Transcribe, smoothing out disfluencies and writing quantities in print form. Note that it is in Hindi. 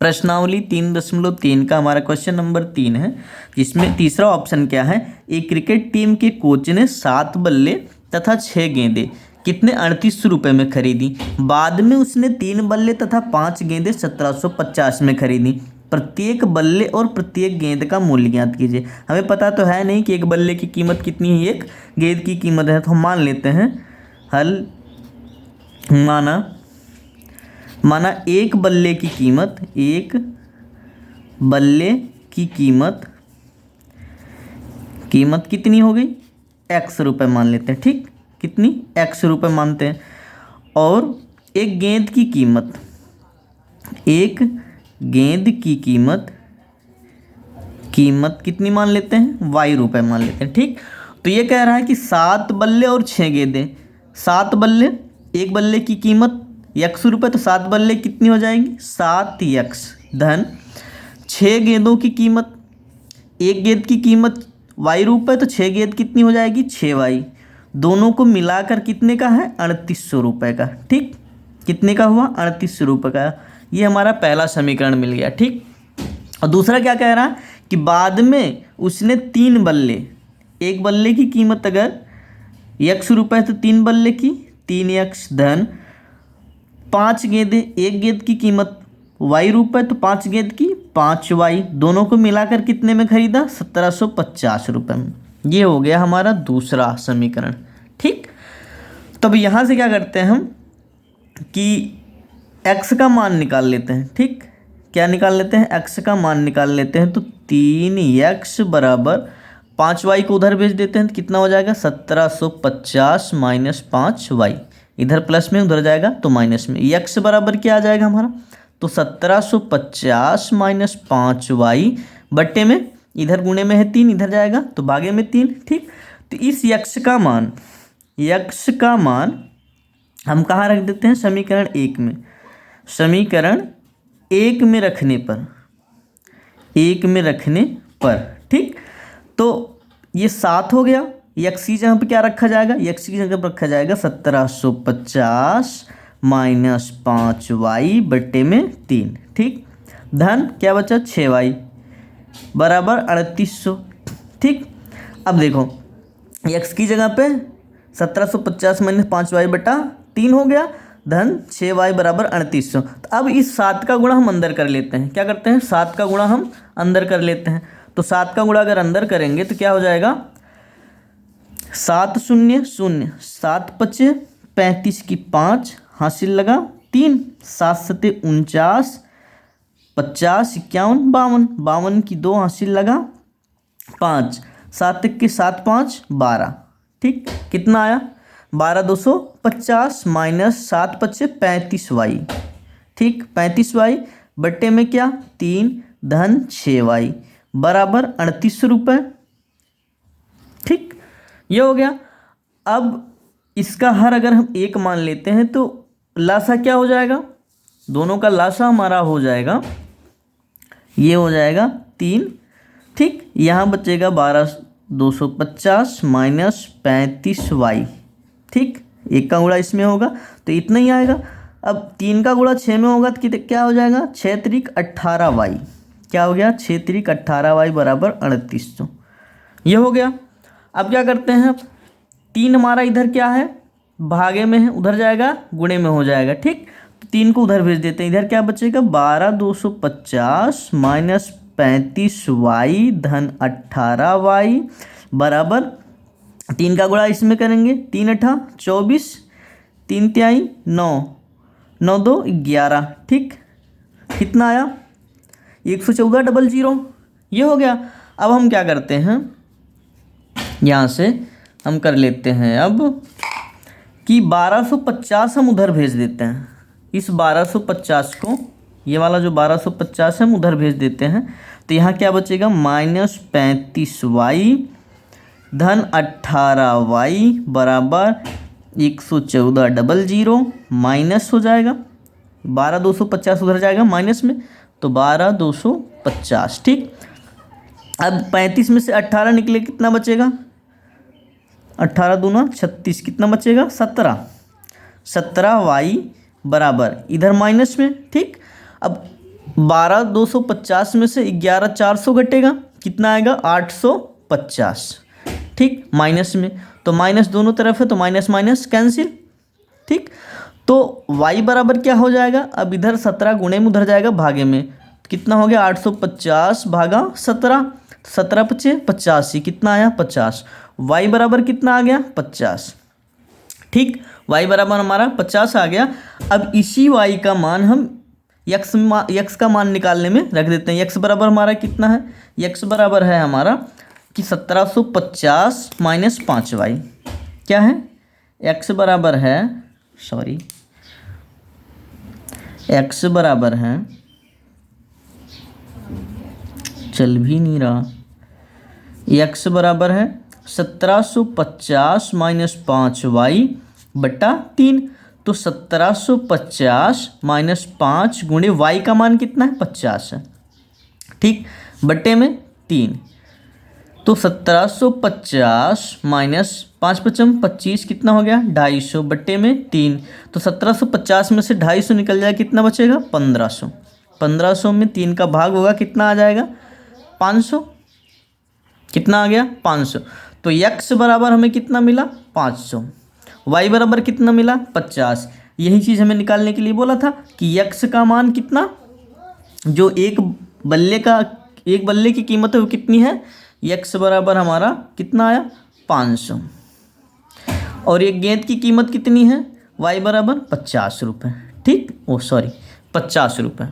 प्रश्नावली 3.3 का हमारा क्वेश्चन नंबर 3 है, जिसमें तीसरा ऑप्शन क्या है। एक क्रिकेट टीम के कोच ने 7 बल्ले तथा 6 गेंदें कितने 3800 रुपये में खरीदी। बाद में उसने 3 बल्ले तथा 5 गेंदें 1750 में खरीदी। प्रत्येक बल्ले और प्रत्येक गेंद का मूल्य ज्ञात कीजिए। हमें पता तो है नहीं कि एक बल्ले की कीमत कितनी है, एक गेंद की कीमत है, तो हम मान लेते हैं हल माना एक बल्ले की कीमत कितनी हो गई, x रुपये मान लेते हैं। ठीक, कितनी x रुपये मानते हैं। और एक गेंद की कीमत कितनी मान लेते हैं, y रुपये मान लेते हैं। ठीक, तो ये कह रहा है कि 7 बल्ले और 6 गेंदें। 7 बल्ले, एक बल्ले की कीमत x रुपये, तो 7 बल्ले कितनी हो जाएंगी 7x धन 6 गेंदों की कीमत, एक गेंद की कीमत y रुपये, तो 6 गेंद कितनी हो जाएगी 6y। दोनों को मिलाकर कितने का है 3800 रुपये का। ठीक, कितने का हुआ 3800 रुपये का। ये हमारा पहला समीकरण मिल गया। ठीक, और दूसरा क्या कह रहा है कि बाद में उसने 3 बल्ले, एक बल्ले की कीमत अगर x रुपये तो 3 बल्ले की 3x धन 5 गेंदें, एक गेंद की कीमत y रुपये, तो 5 गेंद की 5y। दोनों को मिलाकर कितने में खरीदा 1750 रुपये में। ये हो गया हमारा दूसरा समीकरण। ठीक, तब यहाँ से क्या करते हैं हम कि x का मान निकाल लेते हैं। ठीक, क्या निकाल लेते हैं, x का मान निकाल लेते हैं। तो 3x बराबर 5y को उधर भेज देते हैं, तो कितना हो जाएगा 1750 माइनस 5y। इधर प्लस में उधर जाएगा तो माइनस में। x बराबर क्या आ जाएगा हमारा, तो 1750 माइनस 5y बट्टे में, इधर गुणे में है 3, इधर जाएगा तो भागे में 3। ठीक, तो इस x का मान हम कहाँ रख देते हैं, समीकरण 1 में। समीकरण 1 में रखने पर ठीक, तो ये 7 हो गया। x की जगह पर क्या रखा जाएगा, x की जगह पर रखा जाएगा 1750 माइनस 5y बट्टे में 3। ठीक, धन क्या बचा 6y बराबर 3800। ठीक, अब देखो x की जगह पे 1750 माइनस 5y बटा 3 हो गया, धन 6y बराबर 3800। तो अब इस 7 का गुणा हम अंदर कर लेते हैं। क्या करते हैं, 7 का गुणा हम अंदर कर लेते हैं। तो 7 का गुणा अगर अंदर करेंगे तो क्या हो जाएगा 7 0 0, 7 5 35 की 5 हासिल लगा 3, 7 7 49, 50 51 52, 52 की 2 हासिल लगा 5, 7 1 के 7 5 12। ठीक, कितना आया 12250 माइनस 7 5 35y। ठीक, 35y बट्टे में क्या 3 धन 6y बराबर 3800 रुपये। ठीक, ये हो गया। अब इसका हर अगर हम 1 मान लेते हैं तो लासा क्या हो जाएगा, दोनों का लासा हमारा हो जाएगा, ये हो जाएगा 3। ठीक, यहाँ बचेगा 12250 माइनस 35y। ठीक, 1 का गुणा इसमें होगा तो इतना ही आएगा। अब 3 का गुणा 6 में होगा तो क्या हो जाएगा 6 त्रिक 18y। क्या हो गया 6 त्रिक 18y बराबर 3800। ये हो गया। अब क्या करते हैं, 3 हमारा इधर क्या है भागे में है, उधर जाएगा गुणे में हो जाएगा। ठीक, 3 को उधर भेज देते हैं। इधर क्या बचेगा 12250 माइनस 35y धन 18y बराबर 3 का गुणा इसमें करेंगे 3 8 24, 3 तिहाई 9, 9 2 11। ठीक, कितना आया 114,000। ये हो गया। अब हम क्या करते हैं, यहाँ से हम कर लेते हैं अब कि 1250 हम उधर भेज देते हैं। इस 1250 को, ये वाला जो 1250 है हम उधर भेज देते हैं। तो यहाँ क्या बचेगा माइनस 35y धन 18y बराबर 114,000 माइनस हो जाएगा 12250 उधर जाएगा माइनस में, तो 12250। ठीक, अब 35 में से 18 निकले कितना बचेगा 18 दूना 36, कितना बचेगा 17y बराबर इधर माइनस में। ठीक, अब 12,250 में से 11,400 घटेगा, कितना आएगा 850। ठीक, माइनस में तो माइनस दोनों तरफ है तो माइनस माइनस कैंसिल। ठीक, तो y बराबर क्या हो जाएगा, अब इधर 17 गुणे में उधर जाएगा भागे में, कितना हो गया 850 भागा 17, 17 पचे 85, कितना आया 50। y बराबर कितना आ गया 50। ठीक, y बराबर हमारा 50 आ गया। अब इसी y का मान हम x का मान निकालने में रख देते हैं। x बराबर हमारा कितना है, x बराबर है हमारा कि 1750 माइनस 5y, क्या है x बराबर है, सॉरी x बराबर है, चल भी नहीं रहा, x बराबर है 1750 माइनस 5y बटा 3। तो 1750 माइनस 5 गुणे y का मान कितना है 50 है। ठीक, बटे में 3, तो 1750 माइनस 5 पचम 25, कितना हो गया 250 बटे में 3। तो 1750 में से 250 निकल जाएगा, कितना बचेगा 1500। 1500 में 3 का भाग होगा, कितना आ जाएगा 500, कितना आ गया 500। तो x बराबर हमें कितना मिला 500, y बराबर कितना मिला 50। यही चीज़ हमें निकालने के लिए बोला था कि x का मान कितना, जो एक बल्ले की कीमत है वो कितनी है, x बराबर हमारा कितना आया 500, और एक गेंद की कीमत कितनी है y बराबर 50 रुपये। ठीक, ओ सॉरी 50 रुपये।